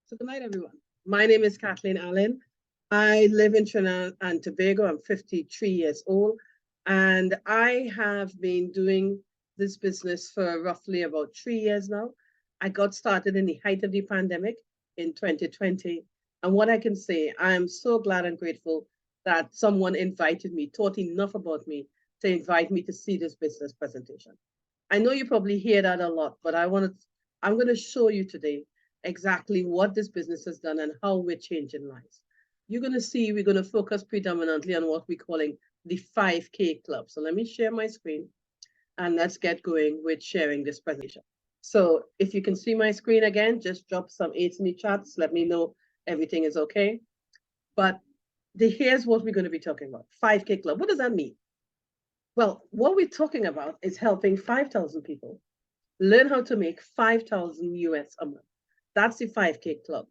So good night, everyone. My name is Kathleen Allen. I live in Trinidad and Tobago. I'm 53 years old, and I have been doing this business for roughly about 3 years now. I got started in the height of the pandemic in 2020. And what I can say, I am so glad and grateful that someone invited me, thought enough about me to invite me to see this business presentation. I know you probably hear that a lot, but I'm going to show you today exactly what this business has done and how we're changing lives. You're going to see we're going to focus predominantly on what we're calling the 5K Club. So let me share my screen and let's get going with sharing this presentation. So if you can see my screen again, just drop some 8s in the chats. Let me know everything is okay. But here's what we're going to be talking about. 5K Club. What does that mean? Well, what we're talking about is helping 5,000 people learn how to make 5,000 US a month. That's the 5K Club.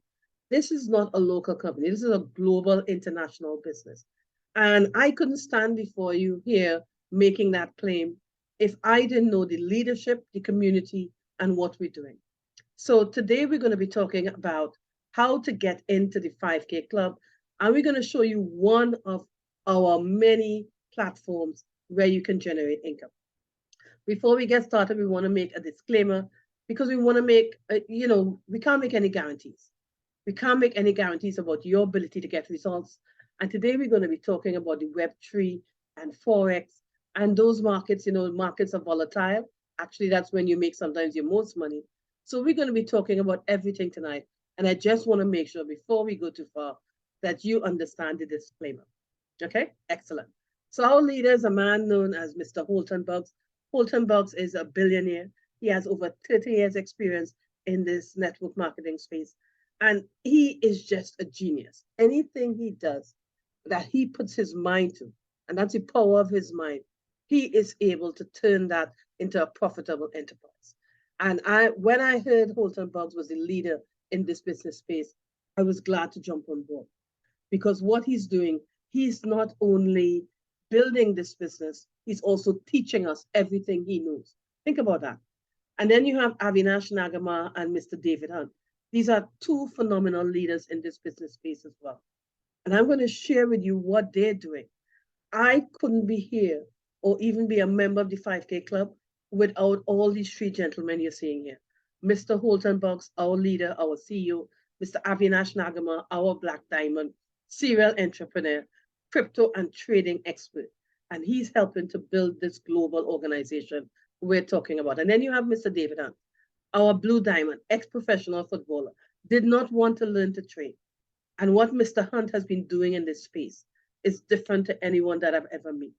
This is not a local company. This is a global international business. And I couldn't stand before you here making that claim if I didn't know the leadership, the community, and what we're doing. So today we're going to be talking about how to get into the 5K Club. And we're going to show you one of our many platforms where you can generate income. Before we get started, we want to make a disclaimer because we want to make, we can't make any guarantees. We can't make any guarantees about your ability to get results. And today we're going to be talking about the Web3 and Forex and those markets. Markets are volatile. Actually, that's when you make sometimes your most money. So we're going to be talking about everything tonight. And I just want to make sure before we go too far that you understand the disclaimer. Okay, excellent. So our leader is a man known as Mr. Holton Buggs. Holton Buggs is a billionaire. He has over 30 years experience in this network marketing space. And he is just a genius. Anything he does that he puts his mind to, and that's the power of his mind, he is able to turn that into a profitable enterprise. And when I heard Holton Buggs was the leader in this business space, I was glad to jump on board. Because what he's doing, he's not only building this business, he's also teaching us everything he knows. Think about that. And then you have Avinash Nagama and Mr. David Hunt. These are two phenomenal leaders in this business space as well. And I'm going to share with you what they're doing. I couldn't be here or even be a member of the 5K Club without all these three gentlemen you're seeing here. Mr. Holton Buggs, our leader, our CEO, Mr. Avinash Nagama, our Black Diamond, serial entrepreneur, crypto and trading expert. And he's helping to build this global organization we're talking about. And then you have Mr. David Hunt, our Blue Diamond, ex-professional footballer, did not want to learn to trade. And what Mr. Hunt has been doing in this space is different to anyone that I've ever met.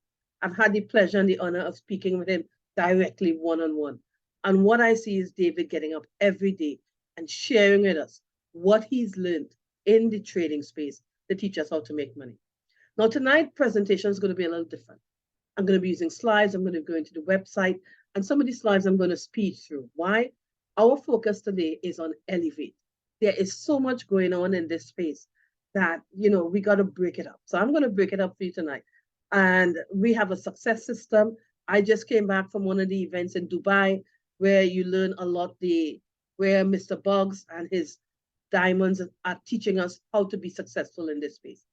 I've had the pleasure and the honor of speaking with him directly one-on-one. And what I see is David getting up every day and sharing with us what he's learned in the trading space to teach us how to make money. Now, tonight's presentation is going to be a little different. I'm going to be using slides. I'm going to go into the website. And some of these slides I'm going to speed through. Why? Our focus today is on ELLEV8. There is so much going on in this space that, we got to break it up. So I'm going to break it up for you tonight. And we have a success system. I just came back from one of the events in Dubai where you learn a lot where Mr. Buggs and his diamonds are teaching us how to be successful in this space.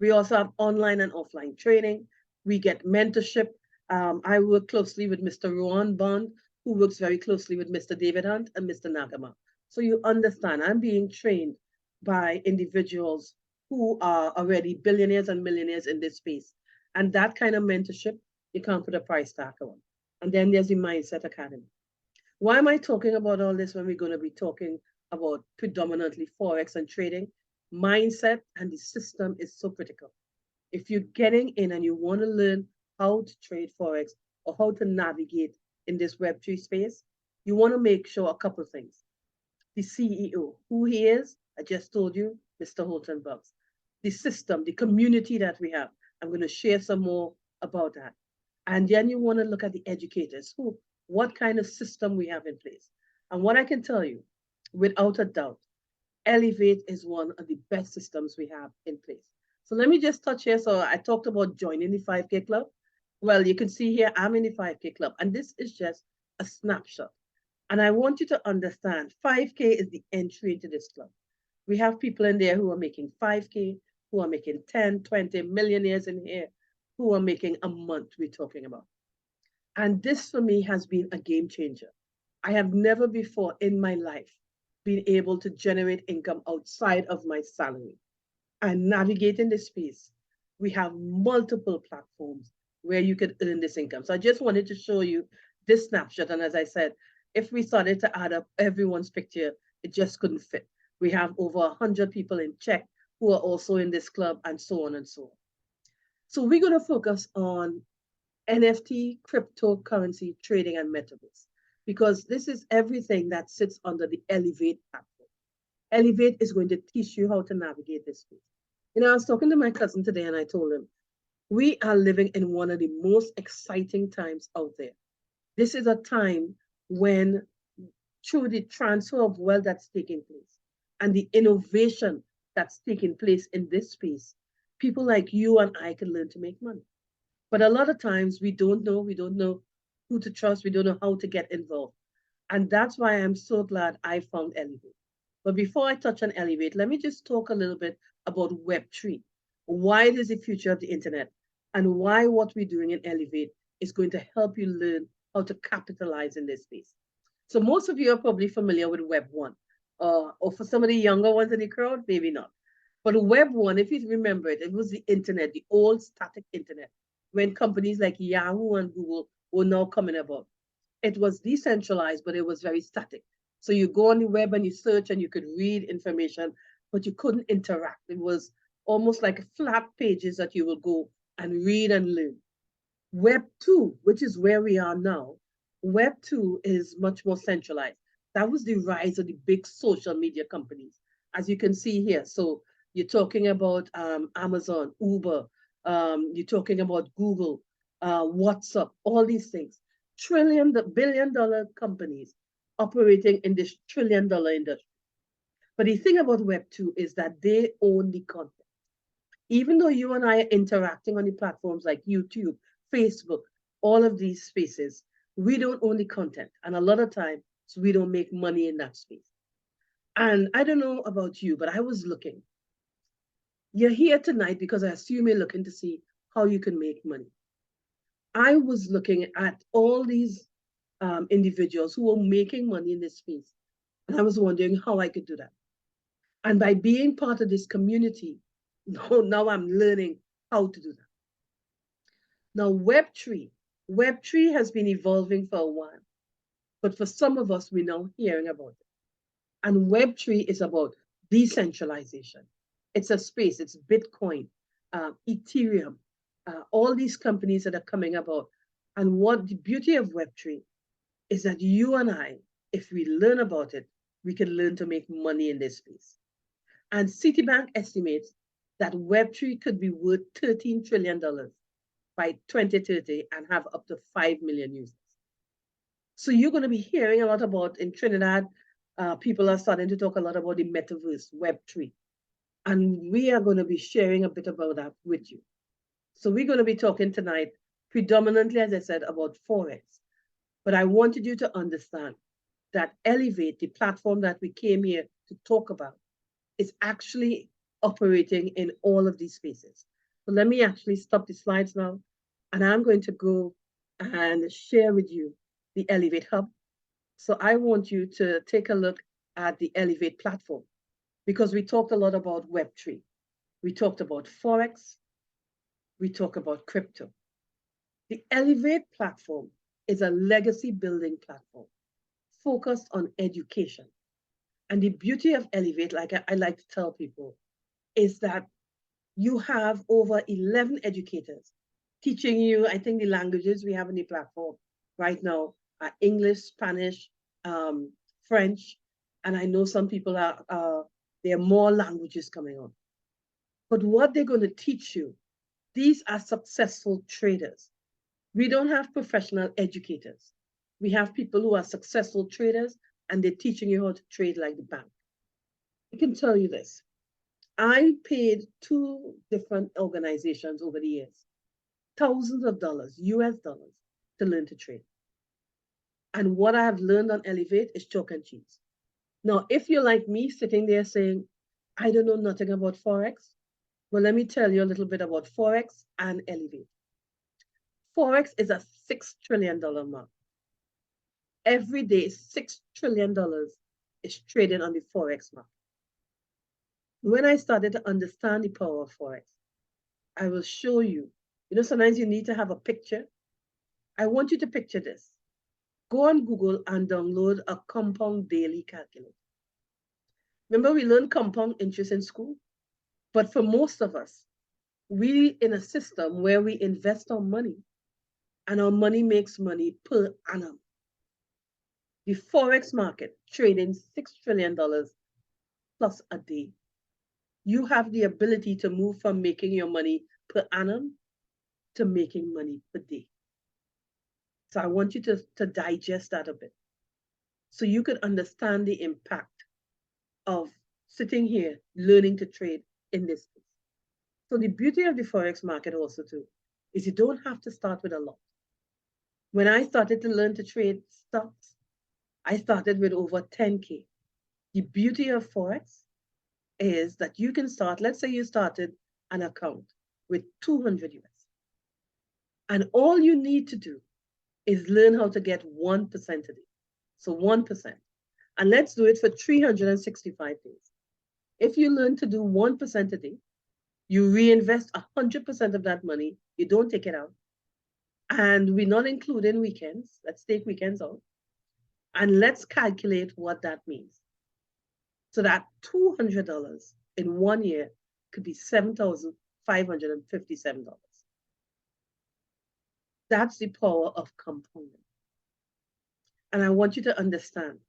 We also have online and offline training. We get mentorship. I work closely with Mr. Rowan Bond, who works very closely with Mr. David Hunt and Mr. Nagama. So you understand, I'm being trained by individuals who are already billionaires and millionaires in this space. And that kind of mentorship, you can't put a price tag on. And then there's the Mindset Academy. Why am I talking about all this when we're going to be talking about predominantly Forex and trading? Mindset and the system is so critical. If you're getting in and you want to learn how to trade Forex or how to navigate in this Web3 space, you want to make sure a couple of things. The CEO, who he is, I just told you, Mr. Holton Buggs. The system, the community that we have, I'm going to share some more about that. And then you want to look at the educators, what kind of system we have in place. And what I can tell you, without a doubt, ELLEV8 is one of the best systems we have in place. So let me just touch here. So I talked about joining the 5K Club. Well, you can see here, I'm in the 5K Club, and this is just a snapshot. And I want you to understand, 5K is the entry into this club. We have people in there who are making 5K, who are making 10, 20 millionaires in here, who are making a month, we're talking about. And this for me has been a game changer. I have never before in my life been able to generate income outside of my salary. And navigating this space, we have multiple platforms where you could earn this income. So I just wanted to show you this snapshot. And as I said, if we started to add up everyone's picture, it just couldn't fit. We have over 100 people in Czech who are also in this club, and so on and so on. So we're going to focus on NFT, cryptocurrency trading, and metaverse, because this is everything that sits under the ELLEV8 platform. ELLEV8 is going to teach you how to navigate this space. I was talking to my cousin today and I told him, we are living in one of the most exciting times out there. This is a time when, through the transfer of wealth that's taking place and the innovation that's taking place in this space, people like you and I can learn to make money. But a lot of times we don't know who to trust, we don't know how to get involved. And that's why I'm so glad I found ELLEV8. But before I touch on ELLEV8, let me just talk a little bit about Web3. Why it is the future of the internet, and why what we're doing in ELLEV8 is going to help you learn how to capitalize in this space. So most of you are probably familiar with Web1, or for some of the younger ones in the crowd, maybe not. But Web1, if you remember it, it was the internet, the old static internet, when companies like Yahoo and Google were now coming about. It was decentralized, but it was very static. So you go on the web and you search and you could read information, but you couldn't interact. It was almost like flat pages that you will go and read and learn. Web 2, which is where we are now, Web 2 is much more centralized. That was the rise of the big social media companies, as you can see here. So you're talking about Amazon, Uber, you're talking about Google, WhatsApp, all these things. Billion-dollar companies operating in this trillion-dollar industry. But the thing about Web 2 is that they own the content. Even though you and I are interacting on the platforms like YouTube, Facebook, all of these spaces, we don't own the content. And a lot of times we don't make money in that space. And I don't know about you, but I was looking. You're here tonight because I assume you're looking to see how you can make money. I was looking at all these individuals who were making money in this space, and I was wondering how I could do that. And by being part of this community, now I'm learning how to do that. Now, Web3 has been evolving for a while, but for some of us, we're now hearing about it. And Web3 is about decentralization. It's a space, it's Bitcoin, Ethereum, all these companies that are coming about. And what the beauty of Web3 is that you and I, if we learn about it, we can learn to make money in this space. And Citibank estimates that Web3 could be worth $13 trillion by 2030 and have up to 5 million users. So you're going to be hearing a lot about, in Trinidad, people are starting to talk a lot about the metaverse, Web3. And we are going to be sharing a bit about that with you. So we're going to be talking tonight predominantly, as I said, about Forex. But I wanted you to understand that ELLEV8, the platform that we came here to talk about, is actually operating in all of these spaces. So let me actually stop the slides now, and I'm going to go and share with you the ELLEV8 Hub. So I want you to take a look at the ELLEV8 platform, because we talked a lot about Web3. We talked about Forex. We talk about crypto. The ELLEV8 platform is a legacy building platform focused on education. And the beauty of ELLEV8, like I like to tell people, is that you have over 11 educators teaching you, I think the languages we have on the platform right now are English, Spanish, French, and I know some people there are more languages coming on. But what they're going to teach you, these are successful traders. We don't have professional educators. We have people who are successful traders, and they're teaching you how to trade like the bank. I can tell you this. I paid 2 different organizations over the years, thousands of dollars, US dollars, to learn to trade. And what I have learned on ELLEV8 is chalk and cheese. Now, if you're like me sitting there saying, I don't know nothing about Forex. Well, let me tell you a little bit about Forex and ELLEV8. Forex is a $6 trillion market. Every day, $6 trillion is traded on the Forex market. When I started to understand the power of Forex, I will show you. You know, sometimes you need to have a picture. I want you to picture this. Go on Google and download a compound daily calculator. Remember, we learned compound interest in school? But for most of us, we in a system where we invest our money and our money makes money per annum. The Forex market trading $6 trillion plus a day. You have the ability to move from making your money per annum to making money per day. So I want you to digest that a bit so you could understand the impact of sitting here learning to trade in this space. So the beauty of the Forex market also too is you don't have to start with a lot. When I started to learn to trade stocks, I started with over 10K. The beauty of Forex is that you can start, let's say you started an account with 200 US. And all you need to do is learn how to get 1% a day. So 1%. And let's do it for 365 days. If you learn to do 1% a day, you reinvest 100% of that money, you don't take it out. And we're not including weekends. Let's take weekends out. And let's calculate what that means. So that $200 in 1 year could be $7,557. That's the power of compounding. And I want you to understand,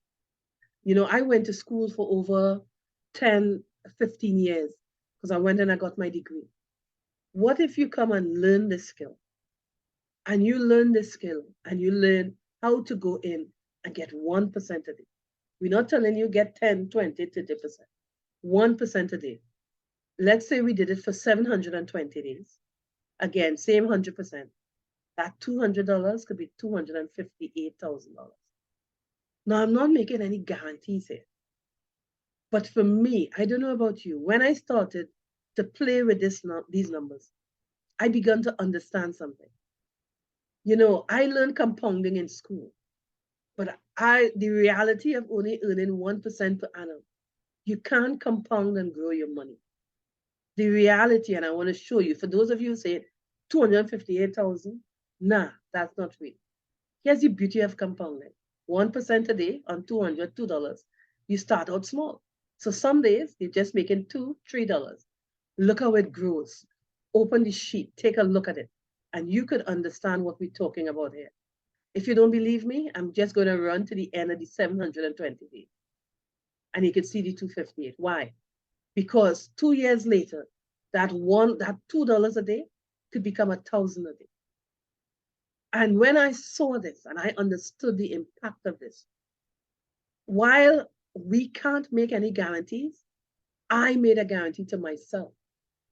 you know, I went to school for over 10, 15 years because I went and I got my degree. What if you come and learn this skill? And you learn this skill and you learn how to go in and get 1% a day. We're not telling you get 10, 20, 30%. 1% a day. Let's say we did it for 720 days. Again, same 100%. That $200 could be $258,000. Now, I'm not making any guarantees here. But for me, I don't know about you, when I started to play with these numbers, I began to understand something. You know, I learned compounding in school, but the reality of only earning 1% per annum, you can't compound and grow your money. The reality, and I want to show you, for those of you who say 258,000, nah, that's not real. Here's the beauty of compounding. 1% a day on $200, you start out small. So some days you're just making $2, $3. Look how it grows. Open the sheet, take a look at it, and you could understand what we're talking about here. If you don't believe me, I'm just going to run to the end of the 720 days. And you can see the 258. Why? Because 2 years later, that $2 a day could become $1,000 a day. And when I saw this and I understood the impact of this, while we can't make any guarantees, I made a guarantee to myself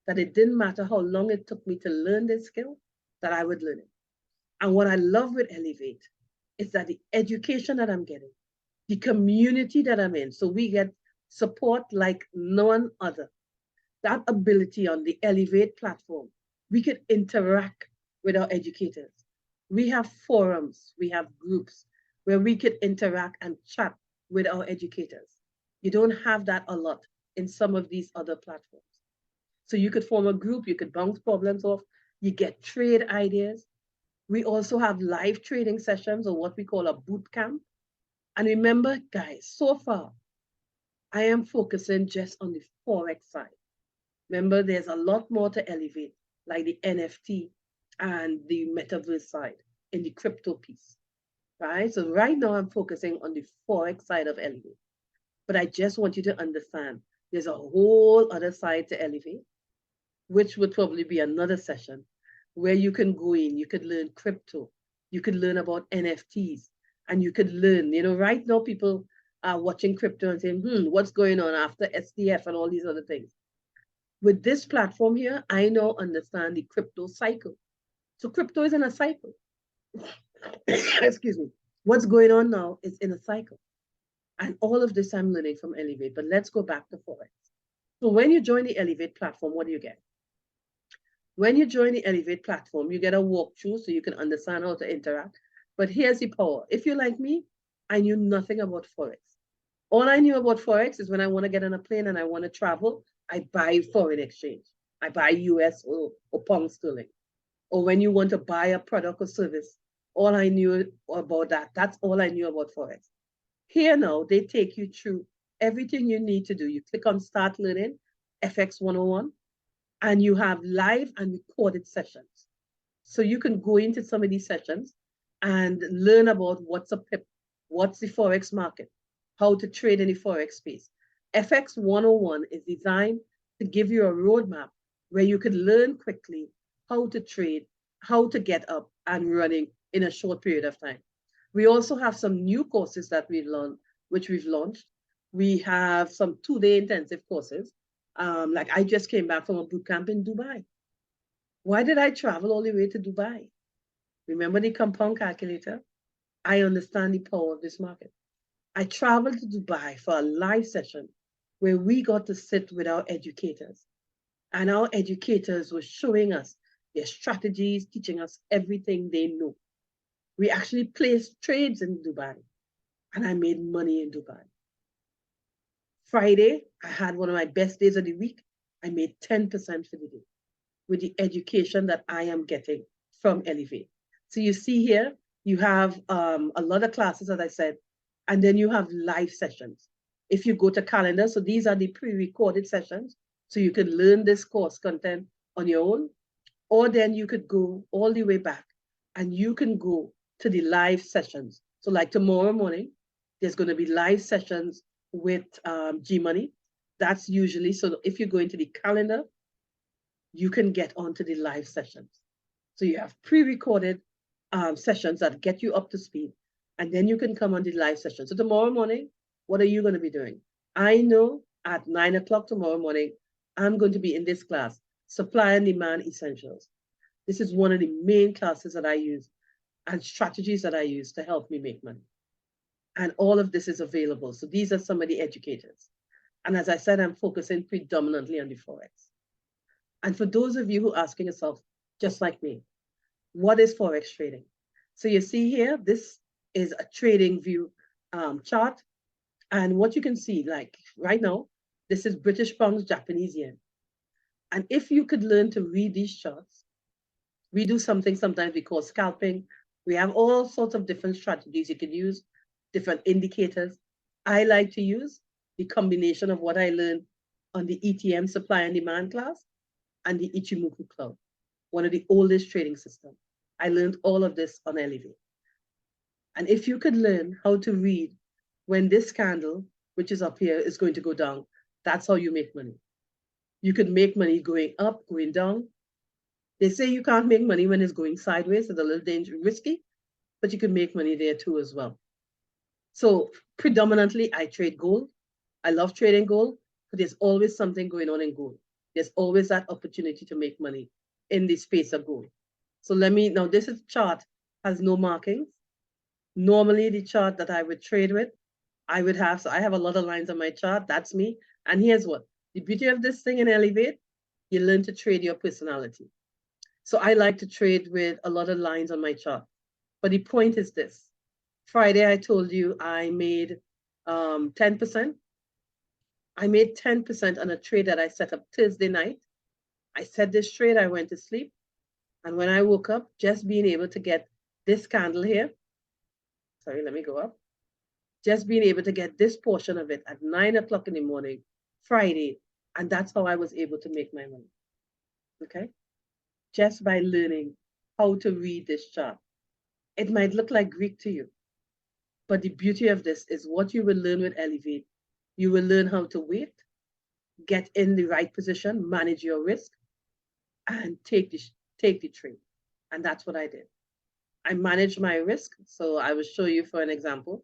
that it didn't matter how long it took me to learn this skill, that I would learn it. And what I love with ELLEV8 is that the education that I'm getting, the community that I'm in, so we get support like none other. That ability on the ELLEV8 platform, we could interact with our educators. We have forums, we have groups where we could interact and chat with our educators. You don't have that a lot in some of these other platforms. So you could form a group, you could bounce problems off, you get trade ideas. We also have live trading sessions or what we call a boot camp. And remember, guys, so far, I am focusing just on the Forex side. Remember, there's a lot more to ELLEV8, like the NFT and the metaverse side in the crypto piece, right? So right now I'm focusing on the Forex side of ELLEV8. But I just want you to understand there's a whole other side to ELLEV8, which would probably be another session where you can go in, you could learn crypto, you could learn about NFTs, and you could learn, you know, right now people are watching crypto and saying, what's going on after SDF and all these other things. With this platform here, I now understand the crypto cycle. So crypto is in a cycle. Excuse me. What's going on now is in a cycle. And all of this I'm learning from ELLEV8. But let's go back to Forex. So when you join the ELLEV8 platform, what do you get? When you join the ELLEV8 platform, you get a walkthrough so you can understand how to interact. But here's the power. If you're like me, I knew nothing about Forex. All I knew about Forex is when I want to get on a plane and I want to travel, I buy foreign exchange. I buy US or pound sterling. Or when you want to buy a product or service, all I knew about that's all I knew about Forex. Here now, they take you through everything you need to do. You click on Start Learning, FX 101, and you have live and recorded sessions. So you can go into some of these sessions and learn about what's a PIP, what's the Forex market, how to trade in the Forex space. FX 101 is designed to give you a roadmap where you could learn quickly how to trade, how to get up and running in a short period of time. We also have some new courses that we've learned, which we've launched. We have some 2-day intensive courses. Like I just came back from a boot camp in Dubai. Why did I travel all the way to Dubai? Remember the compound calculator? I understand the power of this market. I traveled to Dubai for a live session where we got to sit with our educators. And our educators were showing us their strategies, teaching us everything they know. We actually placed trades in Dubai, and I made money in Dubai. Friday, I had one of my best days of the week. I made 10% for the day with the education that I am getting from ELLEV8. So you see here, you have a lot of classes, as I said, and then you have live sessions. If you go to calendar, so these are the pre-recorded sessions, so you can learn this course content on your own, or then you could go all the way back and you can go to the live sessions. So like tomorrow morning, there's going to be live sessions with G-Money. That's usually, so if you go into the calendar, you can get onto the live sessions. So you have pre-recorded sessions that get you up to speed, and then you can come on the live session. So tomorrow morning, what are you going to be doing? I know at 9 o'clock tomorrow morning, I'm going to be in this class, Supply and Demand Essentials. This is one of the main classes that I use and strategies that I use to help me make money. And all of this is available. So these are some of the educators. And as I said, I'm focusing predominantly on the Forex. And for those of you who are asking yourself, just like me, what is Forex trading? So you see here, this is a trading view chart. And what you can see, like right now, this is British pounds, Japanese yen. And if you could learn to read these charts, we do something sometimes we call scalping. We have all sorts of different strategies you can use, different indicators. I like to use the combination of what I learned on the ETM supply and demand class and the ICHIMOKU Cloud, one of the oldest trading systems. I learned all of this on ELLEV8. And if you could learn how to read when this candle, which is up here, is going to go down, that's how you make money. You could make money going up, going down. They say you can't make money when it's going sideways. It's a little dangerous, risky, but you can make money there too as well. So predominantly, I trade gold. I love trading gold, but there's always something going on in gold. There's always that opportunity to make money in the space of gold. So now this chart has no markings. Normally the chart that I would trade with, I have a lot of lines on my chart, that's me. And here's what, the beauty of this thing in ELLEV8, you learn to trade your personality. So I like to trade with a lot of lines on my chart. But the point is this, Friday I told you I made 10%. I made 10% on a trade that I set up Thursday night. I set this trade, I went to sleep. And when I woke up, just being able to get this candle here, sorry, let me go up. Just being able to get this portion of it at 9 o'clock in the morning, Friday, and that's how I was able to make my money, okay? Just by learning how to read this chart. It might look like Greek to you, but the beauty of this is what you will learn with ELLEV8. You will learn how to wait, get in the right position, manage your risk, and take the trade. And that's what I did. I managed my risk. So I will show you for an example.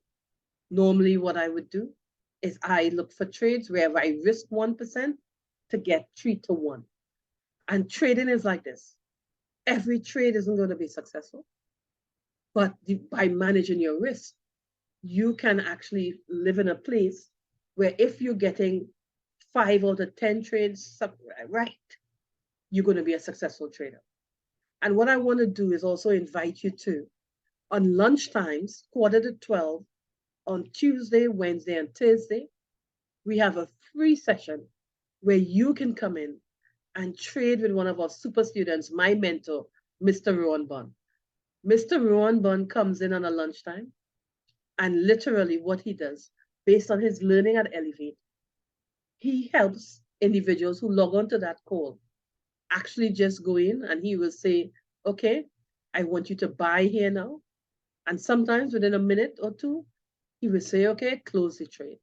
Normally what I would do is I look for trades where I risk 1% to get 3 to 1. And trading is like this. Every trade isn't going to be successful, but by managing your risk, you can actually live in a place where if you're getting 5 out of 10 trades right, you're going to be a successful trader. And what I want to do is also invite you to, on lunch times, quarter to 12, on Tuesday, Wednesday, and Thursday, we have a free session where you can come in and trade with one of our super students, my mentor, Mr. Rowan Bond. Mr. Rowan Bond comes in on a lunchtime, and literally what he does, based on his learning at ELLEV8, he helps individuals who log on to that call actually just go in, and he will say, okay, I want you to buy here now. And sometimes within a minute or two, he will say, okay, close the trade.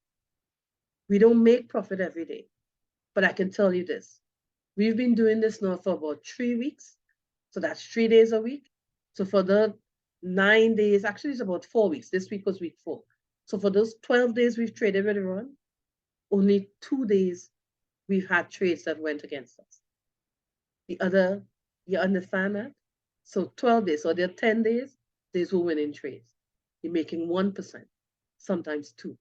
We don't make profit every day, but I can tell you this. We've been doing this now for about 3 weeks. So that's 3 days a week. So for the 9 days, actually it's about 4 weeks. This week was week 4. So for those 12 days we've traded with Iran, only 2 days we've had trades that went against us. The other, you understand that? So 12 days, so there are 10 days, there's who winning trades. You're making 1%, sometimes 2%.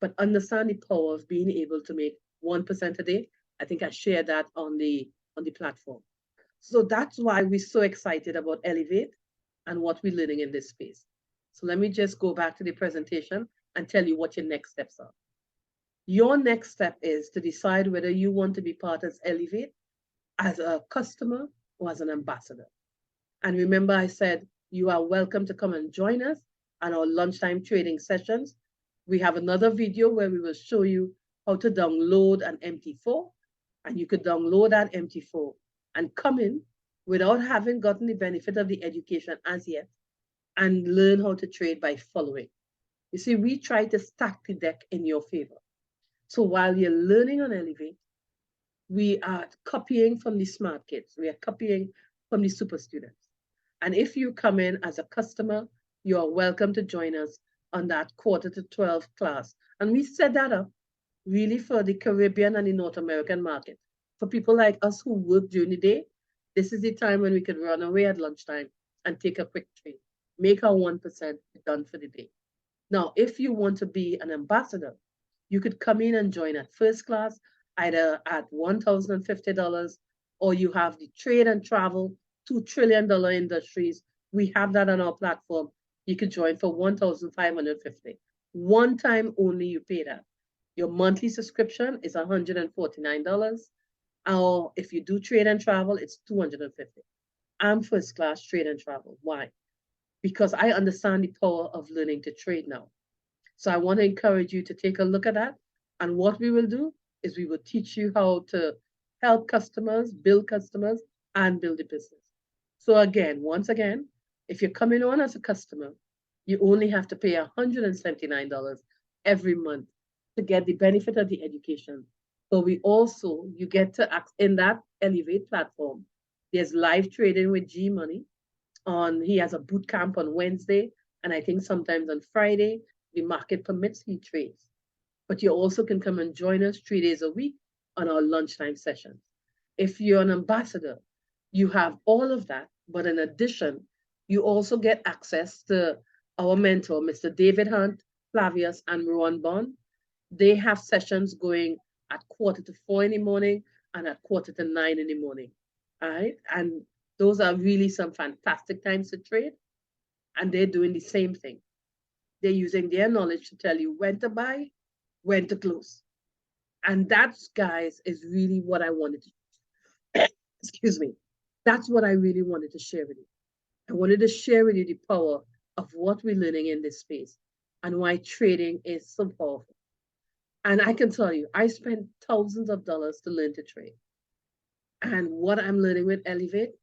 But understand the power of being able to make 1% a day. I think I shared that on the platform. So that's why we're so excited about ELLEV8 and what we're learning in this space. So let me just go back to the presentation and tell you what your next steps are. Your next step is to decide whether you want to be part of ELLEV8 as a customer or as an ambassador. And remember, I said you are welcome to come and join us on our lunchtime trading sessions. We have another video where we will show you how to download an MT4, and you could download that MT4 and come in without having gotten the benefit of the education as yet and learn how to trade by following. You see, we try to stack the deck in your favor. So while you're learning on ELLEV8, we are copying from the smart kids. We are copying from the super students. And if you come in as a customer, you are welcome to join us on that quarter to 12 class. And we set that up really for the Caribbean and the North American market. For people like us who work during the day, this is the time when we could run away at lunchtime and take a quick trade, make our 1% done for the day. Now, if you want to be an ambassador, you could come in and join at first class, either at $1,050, or you have the trade and travel, $2 trillion industries. We have that on our platform. You could join for $1,550. One time only you pay that. Your monthly subscription is $149. Or if you do trade and travel, it's $250. I'm first class trade and travel. Why? Because I understand the power of learning to trade now. So I want to encourage you to take a look at that. And what we will do is we will teach you how to help customers, and build a business. So again, once again, if you're coming on as a customer, you only have to pay $179 every month to get the benefit of the education. But you get to act in that ELLEV8 platform. There's live trading with G Money. He has a boot camp on Wednesday, and I think sometimes on Friday, the market permits, he trades. But you also can come and join us 3 days a week on our lunchtime sessions. If you're an ambassador, you have all of that, but in addition, you also get access to our mentor, Mr. David Hunt, Flavius, and Rowan Bond. They have sessions going at 4:45 in the morning and at 8:45 in the morning. All right. And those are really some fantastic times to trade. And they're doing the same thing. They're using their knowledge to tell you when to buy, when to close. And that, guys, is really what I wanted to, excuse me. That's what I really wanted to share with you. I wanted to share with you the power of what we're learning in this space and why trading is so powerful. And I can tell you, I spent thousands of dollars to learn to trade. And what I'm learning with ELLEV8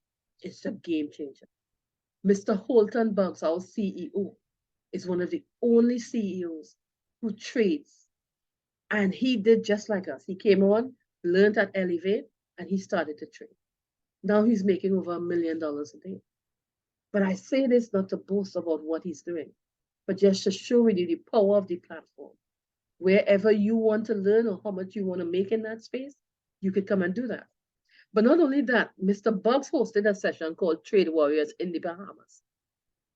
is a game changer. Mr. Holton Buggs, our CEO, is one of the only CEOs who trades. And he did just like us. He came on, learned at ELLEV8, and he started to trade. Now he's making over $1 million a day. But I say this not to boast about what he's doing, but just to show you the power of the platform. Wherever you want to learn or how much you want to make in that space, you could come and do that. But not only that, Mr. Buggs hosted a session called Trade Warriors in the Bahamas.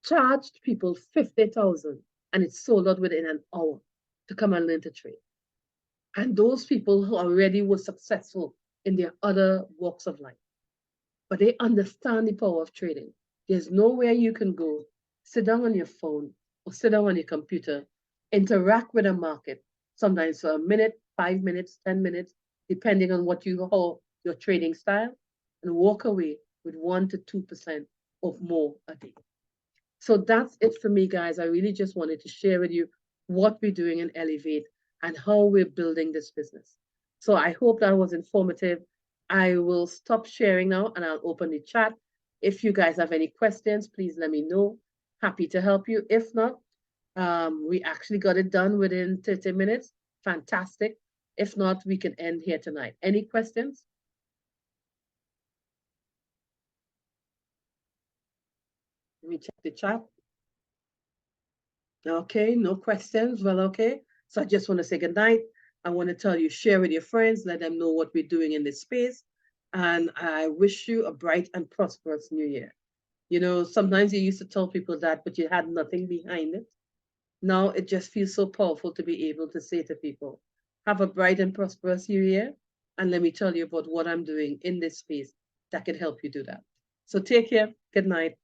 Charged people $50,000, and it sold out within an hour to come and learn to trade. And those people who already were successful in their other walks of life, but they understand the power of trading. There's nowhere you can go, sit down on your phone or sit down on your computer, interact with a market, sometimes for a minute, 5 minutes, 10 minutes, depending on what you how your trading style, and walk away with 1 to 2% of more a day. So that's it for me, guys. I really just wanted to share with you what we're doing in ELLEV8 and how we're building this business. So I hope that was informative. I will stop sharing now and I'll open the chat. If you guys have any questions, please let me know. Happy to help you. If not, we actually got it done within 30 minutes. Fantastic. If not, we can end here tonight. Any questions? Let me check the chat. Okay, no questions. Well, okay. So I just want to say good night. I want to tell you, share with your friends, let them know what we're doing in this space. And I wish you a bright and prosperous new year. You know, sometimes you used to tell people that, but you had nothing behind it. Now it just feels so powerful to be able to say to people, have a bright and prosperous new year. And let me tell you about what I'm doing in this space that can help you do that. So take care. Good night.